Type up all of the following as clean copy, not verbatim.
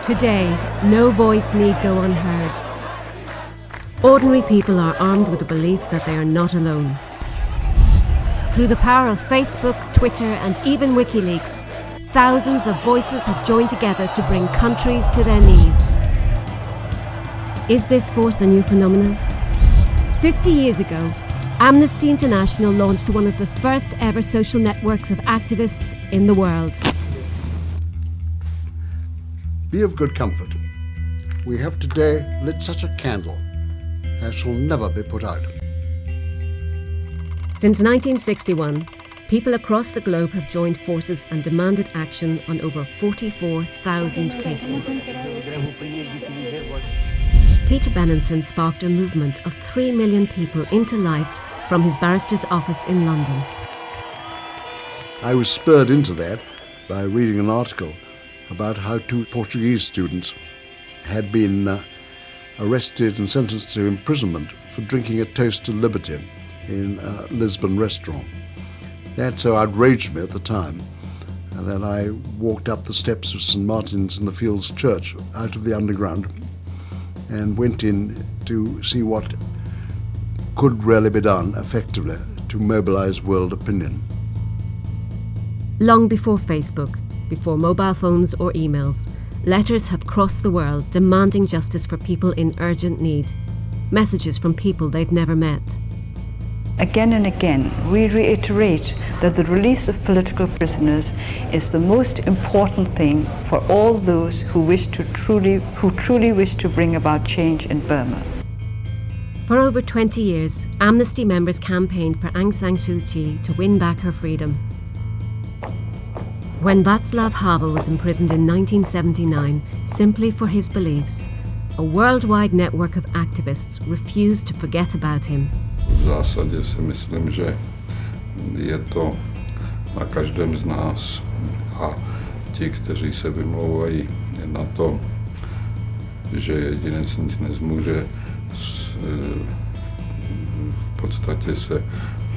Today, no voice need go unheard. Ordinary people are armed with the belief that they are not alone. Through the power of Facebook, Twitter, and even WikiLeaks, thousands of voices have joined together to bring countries to their knees. Is this force a new phenomenon? 50 years ago, Amnesty International launched one of the first ever social networks of activists in the world. Be of good comfort. We have today lit such a candle as shall never be put out. Since 1961, people across the globe have joined forces and demanded action on over 44,000 cases. Peter Benenson sparked a movement of 3 million people into life from his barrister's office in London. I was spurred into that by reading an article about how 2 Portuguese students had been arrested and sentenced to imprisonment for drinking a toast to liberty in a Lisbon restaurant. That so outraged me at the time that I walked up the steps of St. Martin's in the Fields Church out of the underground and went in to see what could really be done effectively to mobilize world opinion. Long before Facebook, before mobile phones or emails, letters have crossed the world demanding justice for people in urgent need. Messages from people they've never met. Again and again, we reiterate that the release of political prisoners is the most important thing for all those who truly wish to bring about change in Burma. For over 20 years, Amnesty members campaigned for Aung San Suu Kyi to win back her freedom. When Václav Havel was imprisoned in 1979 simply for his beliefs, a worldwide network of activists refused to forget about him. V zásadě si myslím, že je to na každém z nás a ti, kteří se vymlouvají na to, že jedinec nic nezmůže, v podstatě se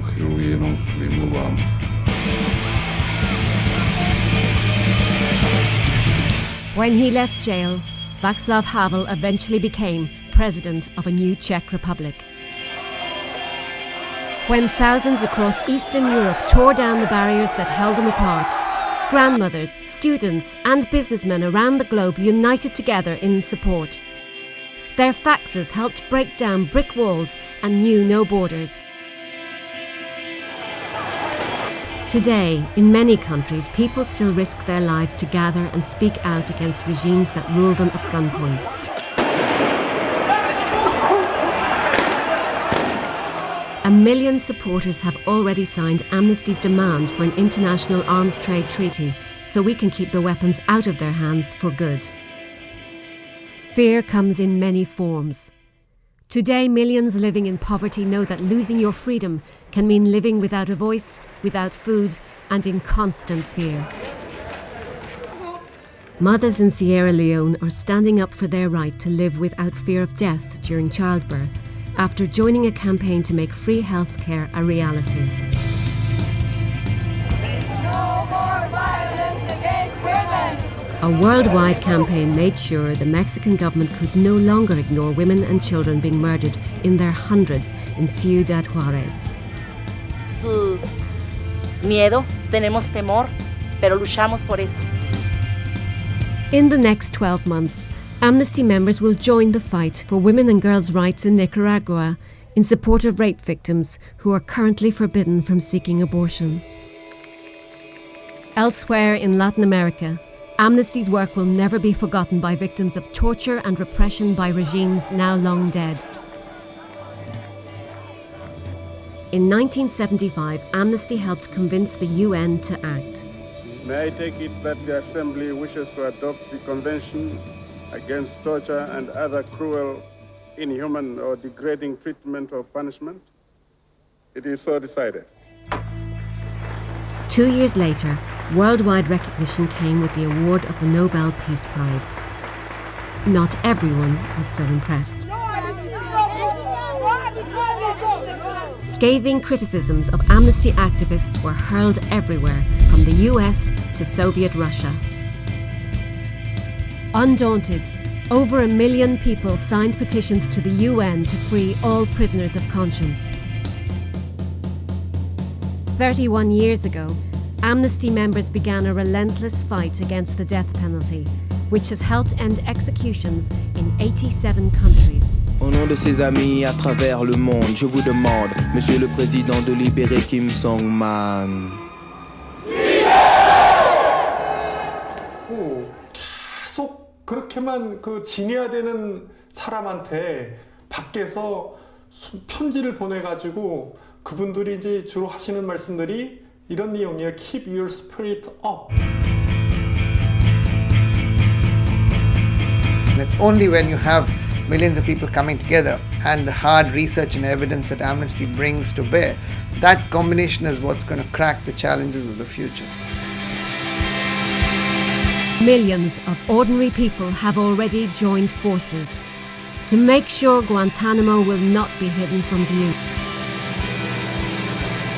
uchylují jenom k výmluvám. When he left jail, Václav Havel eventually became president of a new Czech Republic. When thousands across Eastern Europe tore down the barriers that held them apart, grandmothers, students, and businessmen around the globe united together in support. Their faxes helped break down brick walls and knew no borders. Today, in many countries, people still risk their lives to gather and speak out against regimes that rule them at gunpoint. A million supporters have already signed Amnesty's demand for an international arms trade treaty so we can keep the weapons out of their hands for good. Fear comes in many forms. Today, millions living in poverty know that losing your freedom can mean living without a voice, without food, and in constant fear. Mothers in Sierra Leone are standing up for their right to live without fear of death during childbirth, after joining a campaign to make free healthcare a reality. No more violence against women! A worldwide campaign made sure the Mexican government could no longer ignore women and children being murdered in their hundreds in Ciudad Juárez. Su miedo, tenemos temor, pero luchamos por eso. In the next 12 months, Amnesty members will join the fight for women and girls' rights in Nicaragua in support of rape victims who are currently forbidden from seeking abortion. Elsewhere in Latin America, Amnesty's work will never be forgotten by victims of torture and repression by regimes now long dead. In 1975, Amnesty helped convince the UN to act. May I take it that the Assembly wishes to adopt the Convention against torture and other cruel, inhuman or degrading treatment or punishment? It is so decided. 2 years later, worldwide recognition came with the award of the Nobel Peace Prize. Not everyone was so impressed. Scathing criticisms of Amnesty activists were hurled everywhere, from the US to Soviet Russia. Undaunted, over 1 million people signed petitions to the UN to free all prisoners of conscience. 31 years ago, Amnesty members began a relentless fight against the death penalty, which has helped end executions in 87 countries. Au nom de ses amis à travers le monde, je vous demande, Monsieur le Président, de libérer Kim Song-man. 계속 그렇게만 지내야 되는 사람한테 밖에서 편지를 보내가지고 그분들이 이제 주로 하시는 말씀들이 이런 내용이에요. Keep your spirit up. It's only when you have millions of people coming together and the hard research and evidence that Amnesty brings to bear, that combination is what's going to crack the challenges of the future. Millions of ordinary people have already joined forces to make sure Guantanamo will not be hidden from view.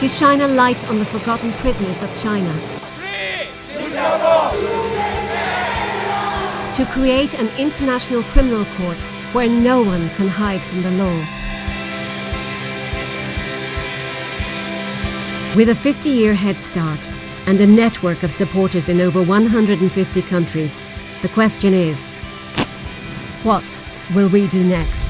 To shine a light on the forgotten prisoners of China. To create an international criminal court where no one can hide from the law. With a 50-year head start and a network of supporters in over 150 countries, the question is, what will we do next?